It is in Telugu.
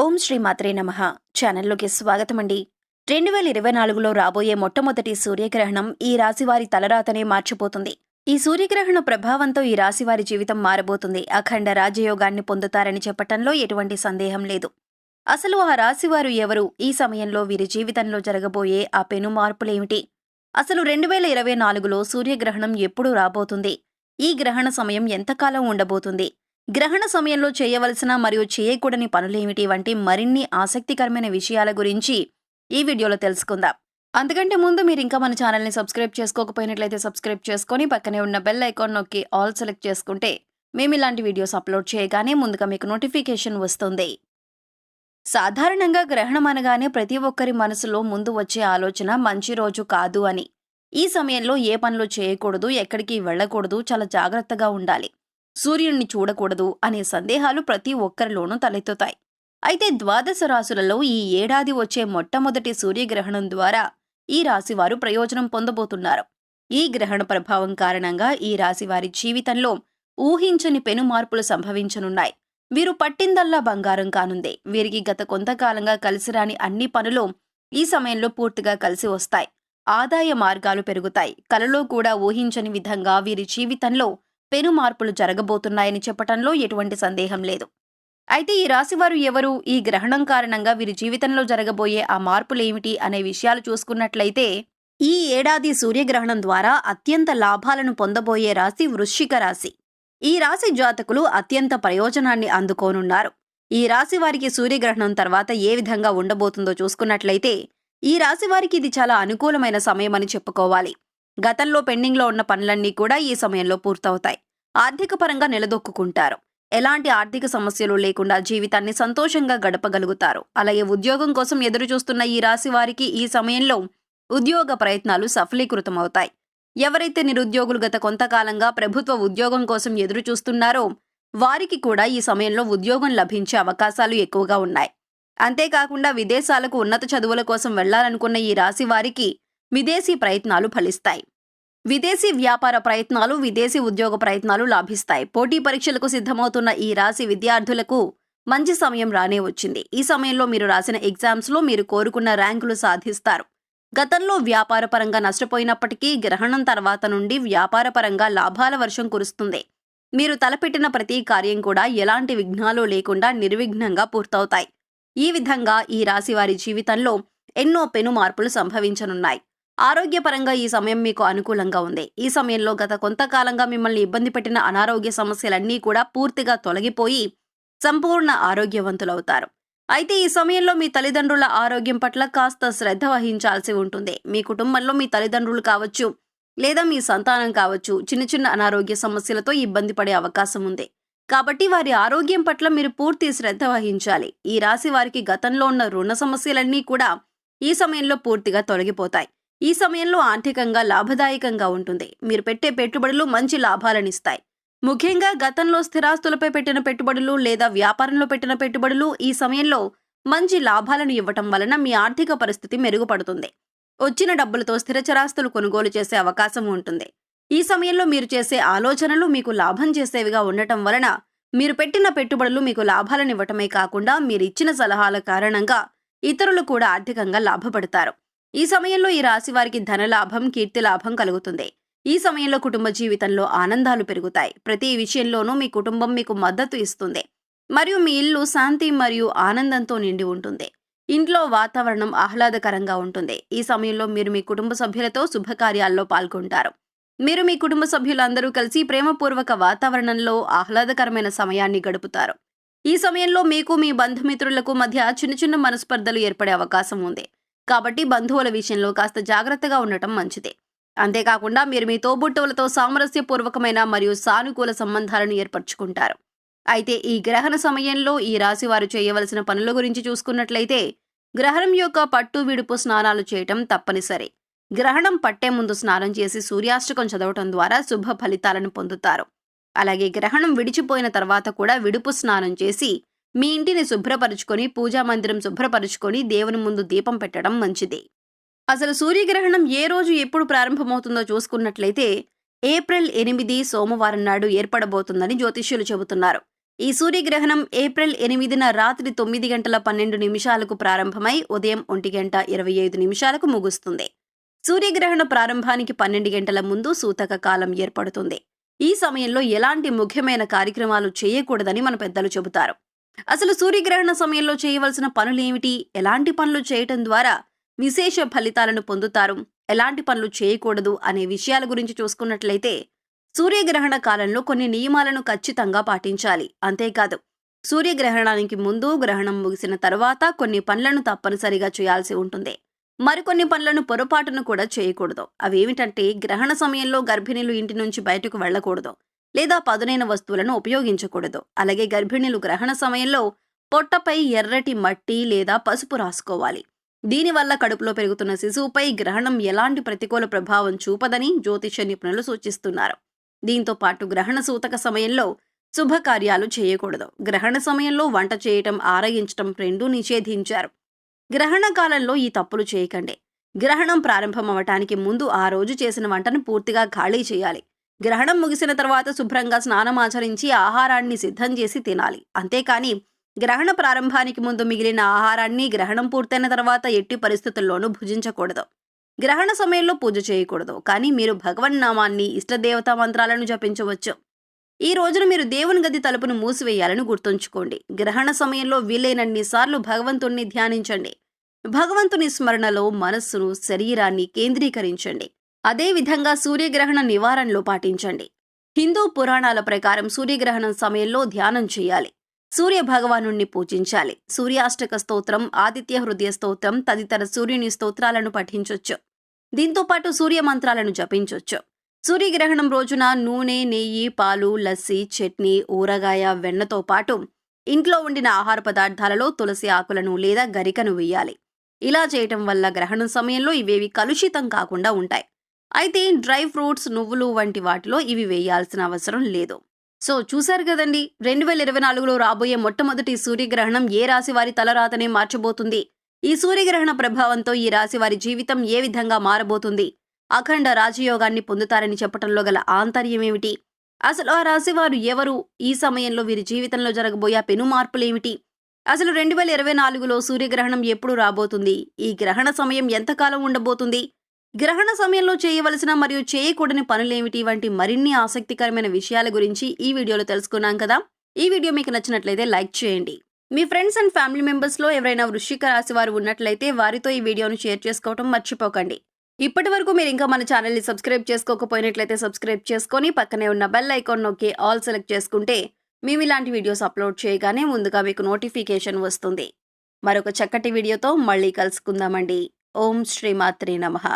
ఓం శ్రీ మాత్రే నమః. ఛానల్లోకి స్వాగతమండి. 2024లో రాబోయే మొట్టమొదటి సూర్యగ్రహణం ఈ రాశివారి తలరాతనే మార్చిపోతుంది. ఈ సూర్యగ్రహణ ప్రభావంతో ఈ రాశివారి జీవితం మారబోతుంది. అఖండ రాజయోగాన్ని పొందుతారని చెప్పటంలో ఎటువంటి సందేహం లేదు. అసలు ఆ రాశివారు ఎవరు? ఈ సమయంలో వీరి జీవితంలో జరగబోయే ఆ పెను మార్పులేమిటి? అసలు 2024లో సూర్యగ్రహణం ఎప్పుడు రాబోతుంది? ఈ గ్రహణ సమయం ఎంతకాలం ఉండబోతుంది? గ్రహణ సమయంలో చేయవలసిన మరియు చేయకూడని పనులేమిటి వంటి మరిన్ని ఆసక్తికరమైన విషయాల గురించి ఈ వీడియోలో తెలుసుకుందాం. అంతకంటే ముందు మీరు ఇంకా మన ఛానల్ని సబ్స్క్రైబ్ చేసుకోకపోయినట్లయితే సబ్స్క్రైబ్ చేసుకొని పక్కనే ఉన్న బెల్ ఐకాన్ నొక్కి ఆల్ సెలెక్ట్ చేసుకుంటే మేము ఇలాంటి వీడియోస్ అప్లోడ్ చేయగానే ముందుగా మీకు నోటిఫికేషన్ వస్తుంది. సాధారణంగా గ్రహణం అనగానే ప్రతి ఒక్కరి మనసులో ముందు వచ్చే ఆలోచన మంచి రోజు కాదు అని. ఈ సమయంలో ఏ పనులు చేయకూడదు, ఎక్కడికి వెళ్ళకూడదు, చాలా జాగ్రత్తగా ఉండాలి, సూర్యుడిని చూడకూడదు అనే సందేహాలు ప్రతి ఒక్కరిలోనూ తలెత్తుతాయి. అయితే ద్వాదశ రాశులలో ఈ ఏడాది వచ్చే మొట్టమొదటి సూర్యగ్రహణం ద్వారా ఈ రాశివారు ప్రయోజనం పొందబోతున్నారు. ఈ గ్రహణ ప్రభావం కారణంగా ఈ రాశివారి జీవితంలో ఊహించని పెను మార్పులు సంభవించనున్నాయి. వీరు పట్టిందల్లా బంగారం కానుంది. వీరికి గత కొంతకాలంగా కలిసిరాని అన్ని పనులు ఈ సమయంలో పూర్తిగా కలిసి వస్తాయి. ఆదాయ మార్గాలు పెరుగుతాయి. కలలో కూడా ఊహించని విధంగా వీరి జీవితంలో పెను మార్పులు జరగబోతున్నాయని చెప్పటంలో ఎటువంటి సందేహం లేదు. అయితే ఈ రాశివారు ఎవరు? ఈ గ్రహణం కారణంగా వీరి జీవితంలో జరగబోయే ఆ మార్పులేమిటి అనే విషయాలు చూసుకున్నట్లయితే, ఈ ఏడాది సూర్యగ్రహణం ద్వారా అత్యంత లాభాలను పొందబోయే రాశి వృశ్చిక రాశి. ఈ రాశి జాతకులు అత్యంత ప్రయోజనాన్ని అందుకోనున్నారు. ఈ రాశి వారికి సూర్యగ్రహణం తర్వాత ఏ విధంగా ఉండబోతుందో చూసుకున్నట్లయితే, ఈ రాశి వారికి ఇది చాలా అనుకూలమైన సమయమని చెప్పుకోవాలి. గతంలో పెండింగ్లో ఉన్న పనులన్నీ కూడా ఈ సమయంలో పూర్తవుతాయి. ఆర్థిక పరంగా నిలదొక్కుంటారు. ఎలాంటి ఆర్థిక సమస్యలు లేకుండా జీవితాన్ని సంతోషంగా గడపగలుగుతారు. అలాగే ఉద్యోగం కోసం ఎదురు చూస్తున్న ఈ రాశి వారికి ఈ సమయంలో ఉద్యోగ ప్రయత్నాలు సఫలీకృతమవుతాయి. ఎవరైతే నిరుద్యోగులు గత కొంతకాలంగా ప్రభుత్వ ఉద్యోగం కోసం ఎదురు చూస్తున్నారో వారికి కూడా ఈ సమయంలో ఉద్యోగం లభించే అవకాశాలు ఎక్కువగా ఉన్నాయి. అంతేకాకుండా విదేశాలకు ఉన్నత చదువుల కోసం వెళ్లాలనుకున్న ఈ రాశి వారికి విదేశీ ప్రయత్నాలు ఫలిస్తాయి. విదేశీ వ్యాపార ప్రయత్నాలు, విదేశీ ఉద్యోగ ప్రయత్నాలు లాభిస్తాయి. పోటీ పరీక్షలకు సిద్ధమవుతున్న ఈ రాశి విద్యార్థులకు మంచి సమయం రానే వచ్చింది. ఈ సమయంలో మీరు రాసిన ఎగ్జామ్స్లో మీరు కోరుకున్న ర్యాంకులు సాధిస్తారు. గతంలో వ్యాపారపరంగా నష్టపోయినప్పటికీ గ్రహణం తర్వాత నుండి వ్యాపారపరంగా లాభాల వర్షం కురుస్తుంది. మీరు తలపెట్టిన ప్రతి కార్యం కూడా ఎలాంటి విఘ్నాలు లేకుండా నిర్విఘ్నంగా పూర్తవుతాయి. ఈ విధంగా ఈ రాశి వారి జీవితంలో ఎన్నో పెను మార్పులు సంభవించనున్నాయి. ఆరోగ్యపరంగా ఈ సమయం మీకు అనుకూలంగా ఉంది. ఈ సమయంలో గత కొంతకాలంగా మిమ్మల్ని ఇబ్బంది పెట్టిన అనారోగ్య సమస్యలన్నీ కూడా పూర్తిగా తొలగిపోయి సంపూర్ణ ఆరోగ్యవంతులవుతారు. అయితే ఈ సమయంలో మీ తల్లిదండ్రుల ఆరోగ్యం పట్ల కాస్త శ్రద్ధ వహించాల్సి ఉంటుంది. మీ కుటుంబంలో మీ తల్లిదండ్రులు కావచ్చు, లేదా మీ సంతానం కావచ్చు, చిన్న చిన్న అనారోగ్య సమస్యలతో ఇబ్బంది పడే అవకాశం ఉంది. కాబట్టి వారి ఆరోగ్యం పట్ల మీరు పూర్తి శ్రద్ధ వహించాలి. ఈ రాశి వారికి గతంలో ఉన్న రుణ సమస్యలన్నీ కూడా ఈ సమయంలో పూర్తిగా తొలగిపోతాయి. ఈ సమయంలో ఆర్థికంగా లాభదాయకంగా ఉంటుంది. మీరు పెట్టే పెట్టుబడులు మంచి లాభాలనిస్తాయి. ముఖ్యంగా గతంలో స్థిరాస్తులపై పెట్టిన పెట్టుబడులు లేదా వ్యాపారంలో పెట్టిన పెట్టుబడులు ఈ సమయంలో మంచి లాభాలను ఇవ్వటం వలన మీ ఆర్థిక పరిస్థితి మెరుగుపడుతుంది. వచ్చిన డబ్బులతో స్థిరచరాస్తులు కొనుగోలు చేసే అవకాశం ఉంటుంది. ఈ సమయంలో మీరు చేసే ఆలోచనలు మీకు లాభం చేసేవిగా ఉండటం వలన మీరు పెట్టిన పెట్టుబడులు మీకు లాభాలనివ్వటమే కాకుండా మీరు ఇచ్చిన సలహాల కారణంగా ఇతరులు కూడా ఆర్థికంగా లాభపడతారు. ఈ సమయంలో ఈ రాశి వారికి ధనలాభం, కీర్తి లాభం కలుగుతుంది. ఈ సమయంలో కుటుంబ జీవితంలో ఆనందాలు పెరుగుతాయి. ప్రతి విషయంలోనూ మీ కుటుంబం మీకు మద్దతు ఇస్తుంది మరియు మీ ఇల్లు శాంతి మరియు ఆనందంతో నిండి ఉంటుంది. ఇంట్లో వాతావరణం ఆహ్లాదకరంగా ఉంటుంది. ఈ సమయంలో మీరు మీ కుటుంబ సభ్యులతో శుభకార్యాల్లో పాల్గొంటారు. మీరు మీ కుటుంబ సభ్యులందరూ కలిసి ప్రేమపూర్వక వాతావరణంలో ఆహ్లాదకరమైన సమయాన్ని గడుపుతారు. ఈ సమయంలో మీకు మీ బంధుమిత్రులకు మధ్య చిన్న చిన్న మనస్పర్ధలు ఏర్పడే అవకాశం ఉంది. కాబట్టి బంధువుల విషయంలో కాస్త జాగ్రత్తగా ఉండటం మంచిదే. అంతేకాకుండా మీరు మీ తోబుట్టువులతో సామరస్యపూర్వకమైన మరియు సానుకూల సంబంధాలను ఏర్పరచుకుంటారు. అయితే ఈ గ్రహణ సమయంలో ఈ రాశి వారు చేయవలసిన పనుల గురించి చూసుకున్నట్లయితే, గ్రహణం యొక్క పట్టు విడుపు స్నానాలు చేయటం తప్పనిసరి. గ్రహణం పట్టే ముందు స్నానం చేసి సూర్యాష్టకం చదవటం ద్వారా శుభ ఫలితాలను పొందుతారు. అలాగే గ్రహణం విడిచిపోయిన తర్వాత కూడా విడుపు స్నానం చేసి మీ ఇంటిని శుభ్రపరుచుకొని, పూజా మందిరం శుభ్రపరుచుకొని దేవుని ముందు దీపం పెట్టడం మంచిది. అసలు సూర్యగ్రహణం ఏ రోజు ఎప్పుడు ప్రారంభమవుతుందో చూసుకున్నట్లయితే ఏప్రిల్ 8 సోమవారం నాడు ఏర్పడబోతుందని జ్యోతిష్యులు చెబుతున్నారు. ఈ సూర్యగ్రహణం ఏప్రిల్ 8న రాత్రి 9:12 ప్రారంభమై ఉదయం 1:25 ముగుస్తుంది. సూర్యగ్రహణ ప్రారంభానికి 12 గంటల ముందు సూతక కాలం ఏర్పడుతుంది. ఈ సమయంలో ఎలాంటి ముఖ్యమైన కార్యక్రమాలు చేయకూడదని మన పెద్దలు చెబుతారు. అసలు సూర్యగ్రహణ సమయంలో చేయవలసిన పనులేమిటి, ఎలాంటి పనులు చేయటం ద్వారా విశేష ఫలితాలను పొందుతారు, ఎలాంటి పనులు చేయకూడదు అనే విషయాల గురించి చూసుకున్నట్లయితే సూర్యగ్రహణ కాలంలో కొన్ని నియమాలను ఖచ్చితంగా పాటించాలి. అంతేకాదు సూర్యగ్రహణానికి ముందు, గ్రహణం ముగిసిన తర్వాత కొన్ని పనులను తప్పనిసరిగా చేయాల్సి ఉంటుంది. మరికొన్ని పనులను పొరపాటును కూడా చేయకూడదు. అవేమిటంటే గ్రహణ సమయంలో గర్భిణీలు ఇంటి నుంచి బయటకు వెళ్లకూడదు, లేదా పదునైన వస్తువులను ఉపయోగించకూడదు. అలాగే గర్భిణీలు గ్రహణ సమయంలో పొట్టపై ఎర్రటి మట్టి లేదా పసుపు రాసుకోవాలి. దీనివల్ల కడుపులో పెరుగుతున్న శిశువుపై గ్రహణం ఎలాంటి ప్రతికూల ప్రభావం చూపదని జ్యోతిష నిపుణులు సూచిస్తున్నారు. దీంతో పాటు గ్రహణ సూతక సమయంలో శుభకార్యాలు చేయకూడదు. గ్రహణ సమయంలో వంట చేయటం, ఆరగించటం రెండూ నిషేధించారు. గ్రహణ కాలంలో ఈ తప్పులు చేయకండి. గ్రహణం ప్రారంభమవటానికి ముందు ఆ రోజు చేసిన వంటను పూర్తిగా ఖాళీ చేయాలి. గ్రహణం ముగిసిన తర్వాత శుభ్రంగా స్నానం ఆచరించి ఆహారాన్ని సిద్ధం చేసి తినాలి. అంతేకాని గ్రహణ ప్రారంభానికి ముందు మిగిలిన ఆహారాన్ని గ్రహణం పూర్తయిన తర్వాత ఎట్టి పరిస్థితుల్లోనూ భుజించకూడదు. గ్రహణ సమయంలో పూజ చేయకూడదు, కానీ మీరు భగవన్నామాన్ని, ఇష్టదేవతా మంత్రాలను జపించవచ్చు. ఈ రోజున మీరు దేవుని గది తలుపును మూసివేయాలని గుర్తుంచుకోండి. గ్రహణ సమయంలో వీలైనన్ని సార్లు భగవంతుణ్ణి ధ్యానించండి. భగవంతుని స్మరణలో మనస్సును, శరీరాన్ని కేంద్రీకరించండి. అదేవిధంగా సూర్యగ్రహణ నివారణలో పాటించండి. హిందూ పురాణాల ప్రకారం సూర్యగ్రహణం సమయంలో ధ్యానం చేయాలి. సూర్య భగవానుణ్ణి పూజించాలి. సూర్యాష్టక స్తోత్రం, ఆదిత్య హృదయ స్తోత్రం తదితర సూర్యుని స్తోత్రాలను పఠించొచ్చు. దీంతో పాటు సూర్య మంత్రాలను జపించొచ్చు. సూర్యగ్రహణం రోజున నూనె, నెయ్యి, పాలు, లస్సీ, చట్నీ, ఊరగాయ, వెన్నతో పాటు ఇంట్లో వండిన ఆహార పదార్థాలలో తులసి ఆకులను లేదా గరికను వేయాలి. ఇలా చేయటం వల్ల గ్రహణం సమయంలో ఇవేవి కలుషితం కాకుండా ఉంటాయి. అయితే డ్రై ఫ్రూట్స్, నువ్వులు వంటి వాటిలో ఇవి వేయాల్సిన అవసరం లేదు. సో చూశారు కదండి, 2024లో రాబోయే మొట్టమొదటి సూర్యగ్రహణం ఏ రాశి వారి తలరాతనే మార్చబోతుంది. ఈ సూర్యగ్రహణ ప్రభావంతో ఈ రాశి వారి జీవితం ఏ విధంగా మారబోతుంది, అఖండ రాజయోగాన్ని పొందుతారని చెప్పటంలో గల ఆంతర్యమేమిటి, అసలు ఆ రాశి వారు ఎవరు, ఈ సమయంలో వీరి జీవితంలో జరగబోయే పెను మార్పులేమిటి, అసలు 2024లో సూర్యగ్రహణం ఎప్పుడు రాబోతుంది, ఈ గ్రహణ సమయం ఎంతకాలం ఉండబోతుంది, గ్రహణ సమయంలో చేయవలసిన మరియు చేయకూడని పనులేమిటి వంటి మరిన్ని ఆసక్తికరమైన విషయాల గురించి ఈ వీడియోలో తెలుసుకున్నాం కదా. ఈ వీడియో మీకు నచ్చినట్లయితే లైక్ చేయండి. మీ ఫ్రెండ్స్ అండ్ ఫ్యామిలీ మెంబర్స్లో ఎవరైనా వృశ్చిక రాశి వారు ఉన్నట్లయితే వారితో ఈ వీడియోను షేర్ చేసుకోవడం మర్చిపోకండి. ఇప్పటి వరకు మీరు ఇంకా మన ఛానల్ని సబ్స్క్రైబ్ చేసుకోకపోయినట్లయితే సబ్స్క్రైబ్ చేసుకొని పక్కనే ఉన్న బెల్ ఐకాన్ నొక్కి ఆల్ సెలెక్ట్ చేసుకుంటే మేము ఇలాంటి వీడియోస్ అప్లోడ్ చేయగానే ముందుగా మీకు నోటిఫికేషన్ వస్తుంది. మరొక చక్కటి వీడియోతో మళ్ళీ కలుసుకుందామండి. ఓం శ్రీమాత్రే నమః.